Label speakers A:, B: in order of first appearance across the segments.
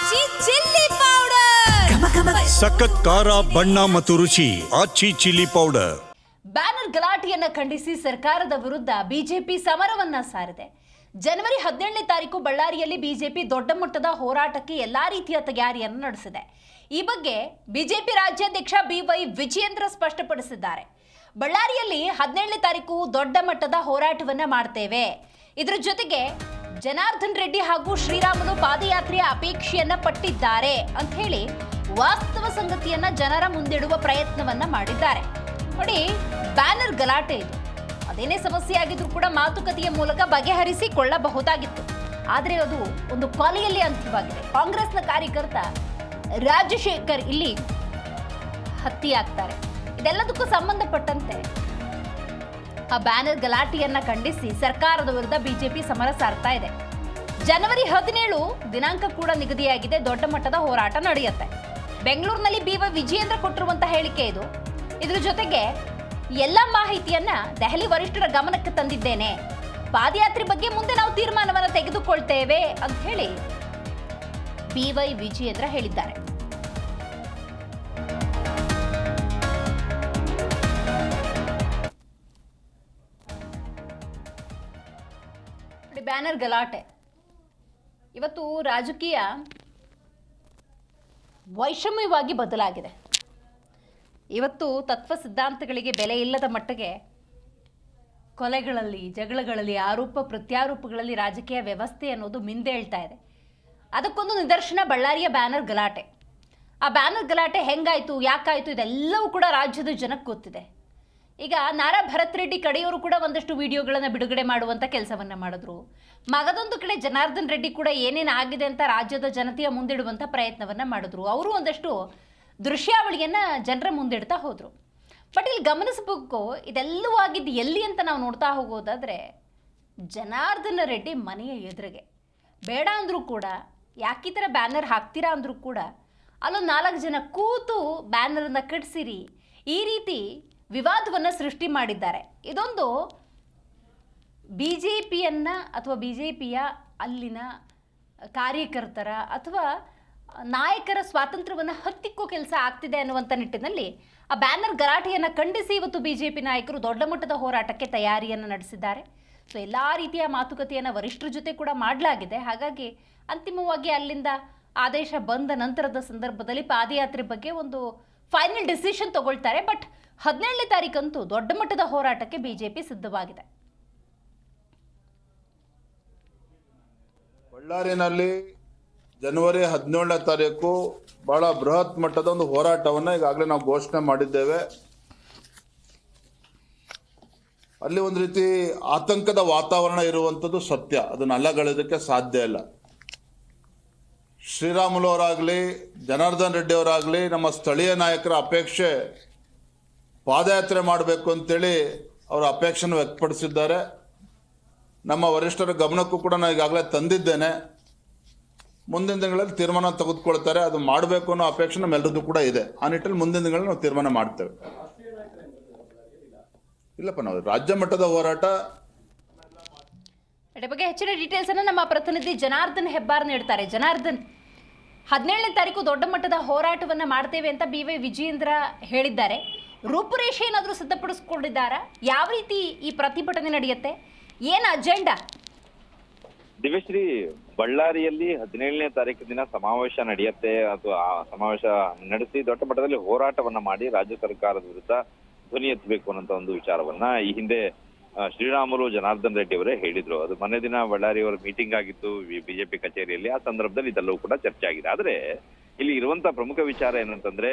A: ಆಚಿ chilli powder
B: ಸಖತ್ ಖಾರ ಬಣ್ಣ ಮತ್ತು ರುಚಿ ಆಚಿ ಚಿಲ್ಲಿ ಪೌಡರ್.
C: ಬ್ಯಾನರ್ ಗಲಾಟೆಯನ್ನ ಖಂಡಿಸಿ ಸರ್ಕಾರದ ವಿರುದ್ಧ ಬಿಜೆಪಿ ಸಮರವನ್ನ ಸಾರಿದೆ. ಜನವರಿ 17ನೇ ತಾರೀಕು ಬಳ್ಳಾರಿಯಲ್ಲಿ ಬಿಜೆಪಿ ದೊಡ್ಡ ಮಟ್ಟದ ಹೋರಾಟಕ್ಕೆ ಎಲ್ಲಾ ರೀತಿಯ ತಯಾರಿಯನ್ನು ನಡೆಸಿದೆ. ಈ ಬಗ್ಗೆ ಬಿಜೆಪಿ ರಾಜ್ಯಾಧ್ಯಕ್ಷ BY ವಿಜಯೇಂದ್ರ ಸ್ಪಷ್ಟಪಡಿಸಿದ್ದಾರೆ. ಬಳ್ಳಾರಿಯಲ್ಲಿ 17ನೇ ತಾರೀಕು ದೊಡ್ಡ ಮಟ್ಟದ ಹೋರಾಟವನ್ನ ಮಾಡ್ತೇವೆ. ಇದರ ಜೊತೆಗೆ ಜನಾರ್ದನ್ ರೆಡ್ಡಿ ಹಾಗೂ ಶ್ರೀರಾಮುಲು ಪಾದಯಾತ್ರೆಯ ಅಪೇಕ್ಷೆಯನ್ನ ಪಟ್ಟಿದ್ದಾರೆ ಅಂತ ಹೇಳಿ ವಾಸ್ತವ ಸಂಗತಿಯನ್ನ ಜನರ ಮುಂದಿಡುವ ಪ್ರಯತ್ನವನ್ನ ಮಾಡಿದ್ದಾರೆ. ನೋಡಿ, ಬ್ಯಾನರ್ ಗಲಾಟೆ ಇದು ಅದೇನೇ ಸಮಸ್ಯೆ ಆಗಿದ್ರು ಕೂಡ ಮಾತುಕತೆಯ ಮೂಲಕ ಬಗೆಹರಿಸಿಕೊಳ್ಳಬಹುದಾಗಿತ್ತು. ಆದರೆ ಅದು ಒಂದು ಕೊಲೆಯಲ್ಲಿ ಅಂತ್ಯವಾಗಿದೆ. ಕಾಂಗ್ರೆಸ್ನ ಕಾರ್ಯಕರ್ತ ರಾಜಶೇಖರ್ ಇಲ್ಲಿ ಹತ್ಯೆಯಾಗ್ತಾರೆ. ಇದೆಲ್ಲದಕ್ಕೂ ಸಂಬಂಧಪಟ್ಟಂತೆ ಆ ಬ್ಯಾನರ್ ಗಲಾಟೆಯನ್ನ ಖಂಡಿಸಿ ಸರ್ಕಾರದ ವಿರುದ್ಧ ಬಿಜೆಪಿ ಸಮರ ಸಾರ್ತಾ ಇದೆ. ಜನವರಿ 17 ದಿನಾಂಕ ಕೂಡ ನಿಗದಿಯಾಗಿದೆ. ದೊಡ್ಡ ಮಟ್ಟದ ಹೋರಾಟ ನಡೆಯುತ್ತೆ. ಬೆಂಗಳೂರಿನಲ್ಲಿ BY ವಿಜಯೇಂದ್ರ ಕೊಟ್ಟಿರುವಂತಹ ಹೇಳಿಕೆ ಇದು. ಇದ್ರ ಜೊತೆಗೆ ಎಲ್ಲ ಮಾಹಿತಿಯನ್ನ ದೆಹಲಿ ವರಿಷ್ಠರ ಗಮನಕ್ಕೆ ತಂದಿದ್ದೇನೆ. ಪಾದಯಾತ್ರೆ ಬಗ್ಗೆ ಮುಂದೆ ನಾವು ತೀರ್ಮಾನವನ್ನು ತೆಗೆದುಕೊಳ್ತೇವೆ ಅಂತ ಹೇಳಿ BY ವಿಜಯೇಂದ್ರ ಹೇಳಿದ್ದಾರೆ. ಬ್ಯಾನರ್ ಗಲಾಟೆ ಇವತ್ತು ರಾಜಕೀಯ ವೈಷಮ್ಯವಾಗಿ ಬದಲಾಗಿದೆ. ಇವತ್ತು ತತ್ವ ಸಿದ್ಧಾಂತಗಳಿಗೆ ಬೆಲೆ ಇಲ್ಲದ ಮಟ್ಟಿಗೆ ಕೊಲೆಗಳಲ್ಲಿ, ಜಗಳಗಳಲ್ಲಿ, ಆರೋಪ ಪ್ರತ್ಯಾರೋಪಗಳಲ್ಲಿ ರಾಜಕೀಯ ವ್ಯವಸ್ಥೆ ಅನ್ನೋದು ಮಿಂದೇಳ್ತಾ ಇದೆ. ಅದಕ್ಕೊಂದು ನಿದರ್ಶನ ಬಳ್ಳಾರಿಯ ಬ್ಯಾನರ್ ಗಲಾಟೆ. ಆ ಬ್ಯಾನರ್ ಗಲಾಟೆ ಹೆಂಗಾಯಿತು, ಯಾಕಾಯಿತು, ಇದೆಲ್ಲವೂ ಕೂಡ ರಾಜ್ಯದ ಜನಕ್ಕೆ ಗೊತ್ತಿದೆ. ಈಗ ನಾರಾ ಭರತ್ ರೆಡ್ಡಿ ಕಡೆಯವರು ಕೂಡ ಒಂದಷ್ಟು ವಿಡಿಯೋಗಳನ್ನು ಬಿಡುಗಡೆ ಮಾಡುವಂಥ ಕೆಲಸವನ್ನು ಮಾಡಿದ್ರು. ಮಗದೊಂದು ಕಡೆ ಜನಾರ್ದನ್ ರೆಡ್ಡಿ ಕೂಡ ಏನೇನು ಆಗಿದೆ ಅಂತ ರಾಜ್ಯದ ಜನತೆಯ ಮುಂದಿಡುವಂಥ ಪ್ರಯತ್ನವನ್ನು ಮಾಡಿದ್ರು. ಅವರು ಒಂದಷ್ಟು ದೃಶ್ಯಾವಳಿಯನ್ನು ಜನರ ಮುಂದಿಡ್ತಾ ಹೋದರು. ಬಟ್ ಇಲ್ಲಿ ಗಮನಿಸಬೇಕು, ಇದೆಲ್ಲವೂ ಆಗಿದ್ದು ಎಲ್ಲಿ ಅಂತ ನಾವು ನೋಡ್ತಾ ಹೋಗೋದಾದರೆ ಜನಾರ್ದನ ರೆಡ್ಡಿ ಮನೆಯ ಎದುರಿಗೆ. ಬೇಡ ಅಂದರೂ ಕೂಡ, ಯಾಕೆ ಈ ಥರ ಬ್ಯಾನರ್ ಹಾಕ್ತೀರಾ ಅಂದರೂ ಕೂಡ ಅಲ್ಲೊಂದು 4 ಜನ ಕೂತು ಬ್ಯಾನರನ್ನು ಕಟ್ಸಿರಿ, ಈ ರೀತಿ ವಿವಾದವನ್ನು ಸೃಷ್ಟಿ ಮಾಡಿದ್ದಾರೆ. ಇದೊಂದು BJPಯನ್ನು ಅಥವಾ BJPಯ ಅಲ್ಲಿನ ಕಾರ್ಯಕರ್ತರ ಅಥವಾ ನಾಯಕರ ಸ್ವಾತಂತ್ರ್ಯವನ್ನು ಹತ್ತಿಕ್ಕೋ ಕೆಲಸ ಆಗ್ತಿದೆ ಅನ್ನುವಂಥ ನಿಟ್ಟಿನಲ್ಲಿ ಆ ಬ್ಯಾನರ್ ಗಲಾಟೆಯನ್ನು ಖಂಡಿಸಿ ಇವತ್ತು BJP ನಾಯಕರು ದೊಡ್ಡ ಮಟ್ಟದ ಹೋರಾಟಕ್ಕೆ ತಯಾರಿಯನ್ನು ನಡೆಸಿದ್ದಾರೆ. ಸೊ ಎಲ್ಲ ರೀತಿಯ ಮಾತುಕತೆಯನ್ನು ವರಿಷ್ಠರ ಜೊತೆ ಕೂಡ ಮಾಡಲಾಗಿದೆ. ಹಾಗಾಗಿ ಅಂತಿಮವಾಗಿ ಅಲ್ಲಿಂದ ಆದೇಶ ಬಂದ ನಂತರದ ಸಂದರ್ಭದಲ್ಲಿ ಪಾದಯಾತ್ರೆ ಬಗ್ಗೆ ಒಂದು ಫೈನಲ್ ಡಿಸಿಷನ್ ತಗೊಳ್ತಾರೆ. ಬಟ್ 17ನೇ ತಾರೀಕಂತೂ ದೊಡ್ಡ ಮಟ್ಟದ ಹೋರಾಟಕ್ಕೆ BJP ಸಿದ್ಧವಾಗಿದೆ.
D: ಬಳ್ಳಾರಿನಲ್ಲಿ ಜನವರಿ 17ನೇ ತಾರೀಕು ಬಹಳ ಬೃಹತ್ ಮಟ್ಟದ ಒಂದು ಹೋರಾಟವನ್ನು ಈಗಾಗಲೇ ನಾವು ಘೋಷಣೆ ಮಾಡಿದ್ದೇವೆ. ಅಲ್ಲಿ ಒಂದು ರೀತಿ ಆತಂಕದ ವಾತಾವರಣ ಇರುವಂಥದ್ದು ಸತ್ಯ, ಅದನ್ನು ಅಲ್ಲಗಳೆಯೋದಕ್ಕೆ ಸಾಧ್ಯ ಇಲ್ಲ. ಶ್ರೀರಾಮುಲು ಅವರಾಗಲಿ, ಜನಾರ್ದನ್ ರೆಡ್ಡಿ ಅವರಾಗಲಿ, ನಮ್ಮ ಸ್ಥಳೀಯ ನಾಯಕರ ಅಪೇಕ್ಷೆ ಪಾದಯಾತ್ರೆ ಮಾಡಬೇಕು ಅಂತೇಳಿ ಅವರ ಅಪೇಕ್ಷೆಯನ್ನು ವ್ಯಕ್ತಪಡಿಸಿದ್ದಾರೆ. ನಮ್ಮ ವರಿಷ್ಠರ ಗಮನಕ್ಕೂ ಕೂಡ ನಾನು ಈಗಾಗಲೇ ತಂದಿದ್ದೇನೆ. ಮುಂದಿನ ದಿನಗಳಲ್ಲಿ ತೀರ್ಮಾನ ತೆಗೆದುಕೊಳ್ತಾರೆ. ಅದು ಮಾಡಬೇಕು ಅನ್ನೋ ಅಪೇಕ್ಷೆ ನಮ್ಮೆಲ್ಲರದ್ದು ಕೂಡ ಇದೆ. ಆ ನಿಟ್ಟಿನಲ್ಲಿ ಮುಂದಿನ ದಿನಗಳಲ್ಲಿ ನಾವು ತೀರ್ಮಾನ ಮಾಡ್ತೇವೆ. ಇಲ್ಲಪ್ಪ, ನಾವು ರಾಜ್ಯ ಮಟ್ಟದ ಹೋರಾಟ.
C: ಇದರ ಬಗ್ಗೆ ಹೆಚ್ಚಿನ ಡೀಟೇಲ್ಸ್ ಅನ್ನು ನಮ್ಮ ಪ್ರತಿನಿಧಿ ಜನಾರ್ದನ್ ಹೆಬ್ಬಾರ್ ನೀಡ್ತಾರೆ. ಜನಾರ್ದನ್, 17ನೇ ತಾರೀಕು ದೊಡ್ಡ ಮಟ್ಟದ ಹೋರಾಟವನ್ನ ಮಾಡ್ತೇವೆ ಅಂತ BY ವಿಜಯೇಂದ್ರ ಹೇಳಿದ್ದಾರೆ. ರೂಪುರೇಷೆ ಏನಾದರೂ ಸಿದ್ಧಪಡಿಸಿಕೊಂಡಿದ್ದಾರಾ? ಯಾವ ರೀತಿ ಈ ಪ್ರತಿಭಟನೆ ನಡೆಯುತ್ತೆ? ಏನು ಅಜೆಂಡಾ?
E: ದಿವ್ಯಶ್ರೀ, ಬಳ್ಳಾರಿಯಲ್ಲಿ 17ನೇ ತಾರೀಕು ದಿನ ಸಮಾವೇಶ ನಡೆಯುತ್ತೆ. ಅದು ಆ ಸಮಾವೇಶ ನಡೆಸಿ ದೊಡ್ಡ ಮಟ್ಟದಲ್ಲಿ ಹೋರಾಟವನ್ನ ಮಾಡಿ ರಾಜ್ಯ ಸರ್ಕಾರದ ವಿರುದ್ಧ ಧ್ವನಿ ಎತ್ತಬೇಕು ಅನ್ನೋ ಒಂದು ವಿಚಾರವನ್ನ ಈ ಹಿಂದೆ ಶ್ರೀರಾಮುಲು, ಜನಾರ್ದನ್ ರೆಡ್ಡಿ ಅವರೇ ಹೇಳಿದ್ರು. ಅದು ಮೊನ್ನೆ ದಿನ ಬಳ್ಳಾರಿಯವರ ಮೀಟಿಂಗ್ ಆಗಿತ್ತು BJP ಕಚೇರಿಯಲ್ಲಿ. ಆ ಸಂದರ್ಭದಲ್ಲಿ ಇದೆಲ್ಲವೂ ಕೂಡ ಚರ್ಚೆ ಆಗಿದೆ. ಆದ್ರೆ ಇಲ್ಲಿ ಇರುವಂತ ಪ್ರಮುಖ ವಿಚಾರ ಏನಂತಂದ್ರೆ,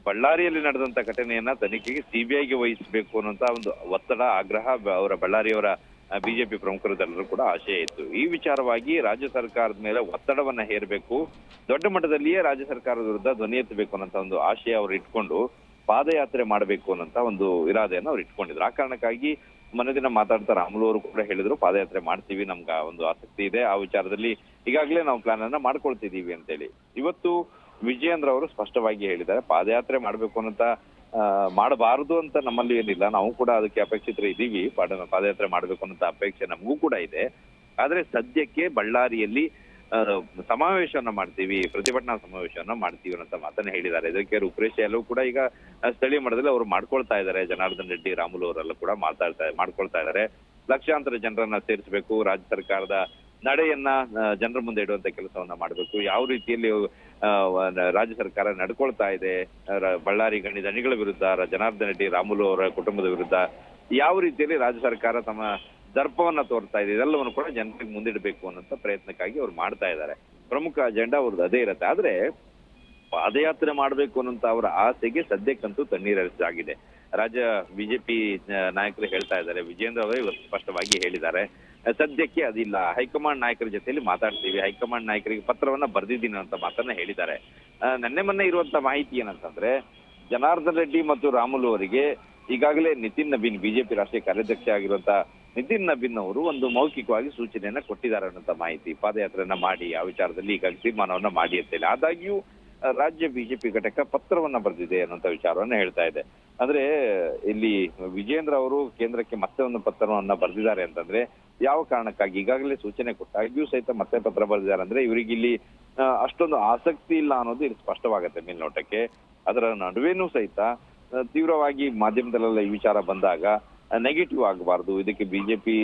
E: ಬಳ್ಳಾರಿಯಲ್ಲಿ ನಡೆದಂತ ಘಟನೆಯನ್ನ ತನಿಖೆಗೆ CBIಗೆ ವಹಿಸಬೇಕು ಅನ್ನೋಂತ ಒಂದು ಒತ್ತಡ, ಆಗ್ರಹ ಅವರ ಬಳ್ಳಾರಿಯವರ BJP ಪ್ರಮುಖರದೆಲ್ಲರೂ ಕೂಡ ಆಶಯ ಇತ್ತು. ಈ ವಿಚಾರವಾಗಿ ರಾಜ್ಯ ಸರ್ಕಾರದ ಮೇಲೆ ಒತ್ತಡವನ್ನ ಹೇರಬೇಕು, ದೊಡ್ಡ ಮಟ್ಟದಲ್ಲಿಯೇ ರಾಜ್ಯ ಸರ್ಕಾರದ ವಿರುದ್ಧ ಧ್ವನಿ ಎತ್ತಬೇಕು ಅನ್ನೋಂತ ಒಂದು ಆಶಯ ಅವರು ಇಟ್ಕೊಂಡು ಪಾದಯಾತ್ರೆ ಮಾಡಬೇಕು ಅನ್ನೋಂತ ಒಂದು ಇರಾದೆಯನ್ನು ಅವ್ರು ಇಟ್ಕೊಂಡಿದ್ರು. ಆ ಕಾರಣಕ್ಕಾಗಿ ಮೊನ್ನೆ ದಿನ ಮಾತಾಡ್ತಾ ರಾಮುಲು ಅವರು ಕೂಡ ಹೇಳಿದ್ರು, ಪಾದಯಾತ್ರೆ ಮಾಡ್ತೀವಿ, ನಮ್ಗೆ ಒಂದು ಆಸಕ್ತಿ ಇದೆ, ಆ ವಿಚಾರದಲ್ಲಿ ಈಗಾಗಲೇ ನಾವು ಪ್ಲಾನ್ ಅನ್ನ ಮಾಡ್ಕೊಳ್ತಿದೀವಿ ಅಂತೇಳಿ. ಇವತ್ತು ವಿಜಯೇಂದ್ರ ಅವರು ಸ್ಪಷ್ಟವಾಗಿ ಹೇಳಿದ್ದಾರೆ, ಪಾದಯಾತ್ರೆ ಮಾಡ್ಬೇಕು ಅನ್ನೋಂತ ಮಾಡಬಾರದು ಅಂತ ನಮ್ಮಲ್ಲಿ ಏನಿಲ್ಲ, ನಾವು ಕೂಡ ಅದಕ್ಕೆ ಅಪೇಕ್ಷಿತರು ಇದ್ದೀವಿ. ಪಾದಯಾತ್ರೆ ಮಾಡ್ಬೇಕು ಅನ್ನೋ ಅಪೇಕ್ಷೆ ನಮಗೂ ಕೂಡ ಇದೆ. ಆದ್ರೆ ಸದ್ಯಕ್ಕೆ ಬಳ್ಳಾರಿಯಲ್ಲಿ ಸಮಾವೇಶವನ್ನ ಮಾಡ್ತೀವಿ, ಪ್ರತಿಭಟನಾ ಸಮಾವೇಶವನ್ನ ಮಾಡ್ತೀವಿ ಅಂತ ಮಾತನ್ನ ಹೇಳಿದ್ದಾರೆ. ಇದಕ್ಕೆ ರೂಪರೇಷೆ ಎಲ್ಲವೂ ಕೂಡ ಈಗ ಸ್ಥಳೀಯ ಮಟ್ಟದಲ್ಲಿ ಅವರು ಮಾಡ್ಕೊಳ್ತಾ ಇದ್ದಾರೆ. ಜನಾರ್ದನ್ ರೆಡ್ಡಿ, ರಾಮುಲು ಅವರೆಲ್ಲ ಕೂಡ ಮಾಡ್ಕೊಳ್ತಾ ಇದ್ದಾರೆ. ಲಕ್ಷಾಂತರ ಜನರನ್ನ ಸೇರಿಸಬೇಕು, ರಾಜ್ಯ ಸರ್ಕಾರದ ನಡೆಯನ್ನ ಜನರ ಮುಂದೆ ಇಡುವಂತ ಕೆಲಸವನ್ನ ಮಾಡಬೇಕು. ಯಾವ ರೀತಿಯಲ್ಲಿ ರಾಜ್ಯ ಸರ್ಕಾರ ನಡ್ಕೊಳ್ತಾ ಇದೆ, ಬಳ್ಳಾರಿ ಗಣಿ ದಣಿಗಳ ವಿರುದ್ಧ, ಜನಾರ್ದನ್ ರೆಡ್ಡಿ, ರಾಮುಲು ಅವರ ಕುಟುಂಬದ ವಿರುದ್ಧ ಯಾವ ರೀತಿಯಲ್ಲಿ ರಾಜ್ಯ ಸರ್ಕಾರ ತಮ್ಮ ದರ್ಪವನ್ನ ತೋರ್ತಾ ಇದೆ, ಇದೆಲ್ಲವನ್ನು ಕೂಡ ಜನರಿಗೆ ಮುಂದಿಡಬೇಕು ಅನ್ನೋಂಥ ಪ್ರಯತ್ನಕ್ಕಾಗಿ ಅವ್ರು ಮಾಡ್ತಾ ಇದ್ದಾರೆ. ಪ್ರಮುಖ ಅಜೆಂಡಾ ಅವ್ರದ್ದು ಅದೇ ಇರುತ್ತೆ. ಆದ್ರೆ ಪಾದಯಾತ್ರೆ ಮಾಡ್ಬೇಕು ಅನ್ನೋಂತ ಅವರ ಆಸೆಗೆ ಸದ್ಯಕ್ಕಂತೂ ತಣ್ಣೀರೆರಚಾಗಿದೆ. ರಾಜ್ಯ ಬಿಜೆಪಿ ನಾಯಕರು ಹೇಳ್ತಾ ಇದ್ದಾರೆ, ವಿಜೇಂದ್ರ ಅವರೇ ಇವತ್ತು ಸ್ಪಷ್ಟವಾಗಿ ಹೇಳಿದ್ದಾರೆ, ಸದ್ಯಕ್ಕೆ ಅದಿಲ್ಲ, ಹೈಕಮಾಂಡ್ ನಾಯಕರ ಜೊತೆಯಲ್ಲಿ ಮಾತಾಡ್ತೀವಿ, ಹೈಕಮಾಂಡ್ ನಾಯಕರಿಗೆ ಪತ್ರವನ್ನ ಬರೆದಿದ್ದೀನಿ ಅಂತ ಮಾತನ್ನ ಹೇಳಿದ್ದಾರೆ. ಮೊನ್ನೆ ಇರುವಂತ ಮಾಹಿತಿ ಏನಂತಂದ್ರೆ, ಜನಾರ್ದನ್ ರೆಡ್ಡಿ ಮತ್ತು ರಾಮುಲು ಅವರಿಗೆ ಈಗಾಗಲೇ ನಿತಿನ್ ನಬೀನ್, ಬಿಜೆಪಿ ರಾಷ್ಟ್ರೀಯ ಕಾರ್ಯಾಧ್ಯಕ್ಷ ಆಗಿರುವಂತ ನಿತಿನ್ ನಬೀನ್ ಅವರು ಒಂದು ಮೌಖಿಕವಾಗಿ ಸೂಚನೆಯನ್ನ ಕೊಟ್ಟಿದ್ದಾರೆ ಅನ್ನೋಂಥ ಮಾಹಿತಿ. ಪಾದಯಾತ್ರೆಯನ್ನ ಮಾಡಿ ಆ ವಿಚಾರದಲ್ಲಿ ಈಗಾಗಲೇ ತೀರ್ಮಾನವನ್ನ ಮಾಡಿ ಅಂತೇಳಿ. ಆದಾಗ್ಯೂ ರಾಜ್ಯ ಬಿಜೆಪಿ ಘಟಕ ಪತ್ರವನ್ನ ಬರೆದಿದೆ ಅನ್ನುವಂತ ವಿಚಾರವನ್ನ ಹೇಳ್ತಾ ಇದೆ. ಅಂದ್ರೆ ಇಲ್ಲಿ ವಿಜೇಂದ್ರ ಅವರು ಕೇಂದ್ರಕ್ಕೆ ಮತ್ತೆ ಒಂದು ಪತ್ರವನ್ನ ಬರೆದಿದ್ದಾರೆ ಅಂತಂದ್ರೆ ಯಾವ ಕಾರಣಕ್ಕಾಗಿ, ಈಗಾಗಲೇ ಸೂಚನೆ ಕೊಟ್ಟಾಗ್ಯೂ ಸಹಿತ ಮತ್ತೆ ಪತ್ರ ಬರೆದಿದ್ದಾರೆ ಅಂದ್ರೆ ಇವರಿಗೆ ಇಲ್ಲಿ ಅಷ್ಟೊಂದು ಆಸಕ್ತಿ ಇಲ್ಲ ಅನ್ನೋದು ಇಲ್ಲಿ ಸ್ಪಷ್ಟವಾಗುತ್ತೆ ಮೇಲ್ನೋಟಕ್ಕೆ. ಅದರ ನಡುವೆನೂ ಸಹಿತ ತೀವ್ರವಾಗಿ ಮಾಧ್ಯಮದಲ್ಲೆಲ್ಲ ಈ ವಿಚಾರ ಬಂದಾಗ ನೆಗೆಟಿವ್ ಆಗಬಾರ್ದು, ಇದಕ್ಕೆ ಬಿಜೆಪಿ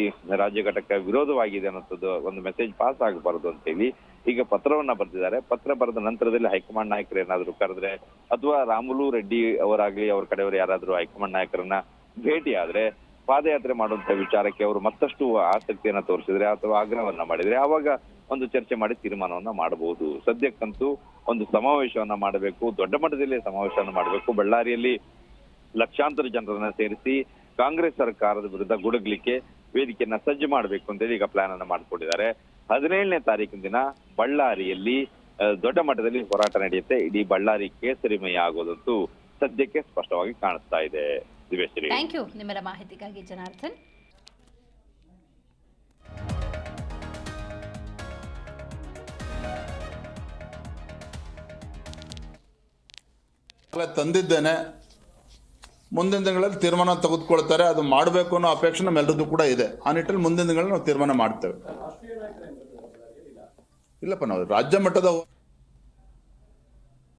E: ರಾಜ್ಯ ಘಟಕ ವಿರೋಧವಾಗಿದೆ ಅನ್ನೋದು ಒಂದು ಮೆಸೇಜ್ ಪಾಸ್ ಆಗಬಾರ್ದು ಅಂತ ಹೇಳಿ ಈಗ ಪತ್ರವನ್ನ ಬರೆದಿದ್ದಾರೆ. ಪತ್ರ ಬರೆದ ನಂತರದಲ್ಲಿ ಹೈಕಮಾಂಡ್ ನಾಯಕರು ಏನಾದ್ರು ಕರೆದ್ರೆ ಅಥವಾ ರಾಮುಲು ರೆಡ್ಡಿ ಅವರಾಗ್ಲಿ ಅವ್ರ ಕಡೆಯವರು ಯಾರಾದ್ರೂ ಹೈಕಮಾಂಡ್ ನಾಯಕರನ್ನ ಭೇಟಿ ಆದ್ರೆ ಪಾದಯಾತ್ರೆ ಮಾಡುವಂತ ವಿಚಾರಕ್ಕೆ ಅವರು ಮತ್ತಷ್ಟು ಆಸಕ್ತಿಯನ್ನ ತೋರಿಸಿದ್ರೆ ಅಥವಾ ಆಗ್ರಹವನ್ನ ಮಾಡಿದ್ರೆ ಆವಾಗ ಒಂದು ಚರ್ಚೆ ಮಾಡಿ ತೀರ್ಮಾನವನ್ನ ಮಾಡಬಹುದು. ಸದ್ಯಕ್ಕಂತೂ ಒಂದು ಸಮಾವೇಶವನ್ನ ಮಾಡಬೇಕು, ದೊಡ್ಡ ಮಟ್ಟದಲ್ಲಿ ಸಮಾವೇಶವನ್ನ ಮಾಡಬೇಕು. ಬಳ್ಳಾರಿಯಲ್ಲಿ ಲಕ್ಷಾಂತರ ಜನರನ್ನ ಸೇರಿಸಿ ಕಾಂಗ್ರೆಸ್ ಸರ್ಕಾರದ ವಿರುದ್ಧ ಗುಡುಗ್ಲಿಕ್ಕೆ ವೇದಿಕೆಯನ್ನ ಸಜ್ಜು ಮಾಡಬೇಕು ಅಂತೇಳಿ ಈಗ ಪ್ಲಾನ್ ಅನ್ನ ಮಾಡ್ಕೊಂಡಿದ್ದಾರೆ. 17ನೇ ತಾರೀಕಿನ ದಿನ ಬಳ್ಳಾರಿಯಲ್ಲಿ ದೊಡ್ಡ ಮಟ್ಟದಲ್ಲಿ ಹೋರಾಟ ನಡೆಯುತ್ತೆ. ಇಡೀ ಬಳ್ಳಾರಿ ಕೇಸರಿಮಯ ಆಗೋದಂತೂ ಸದ್ಯಕ್ಕೆ ಸ್ಪಷ್ಟವಾಗಿ ಕಾಣಿಸ್ತಾ ಇದೆ. ದಿವೇಶ್ರೀ,
C: ಥ್ಯಾಂಕ್ ಯು ನಿಮ್ಮೆಲ್ಲ ಮಾಹಿತಿಗಾಗಿ ಜನಾರ್ದನ್.
D: ತಂದಿದ್ದೇನೆ, ಮುಂದಿನ ದಿನಗಳಲ್ಲಿ ತೀರ್ಮಾನ ತೆಗೆದುಕೊಳ್ತಾರೆ. ಅದು ಮಾಡಬೇಕು ಅನ್ನೋ ಅಪೇಕ್ಷೆ ನಮ್ಮೆಲ್ಲರದ್ದು ಕೂಡ ಇದೆ. ಆ ನಿಟ್ಟಿನಲ್ಲಿ ಮುಂದಿನ ದಿನಗಳಲ್ಲಿ ನಾವು ತೀರ್ಮಾನ ಮಾಡ್ತೇವೆ. ಇಲ್ಲಪ್ಪ, ನಾವು ರಾಜ್ಯ ಮಟ್ಟದ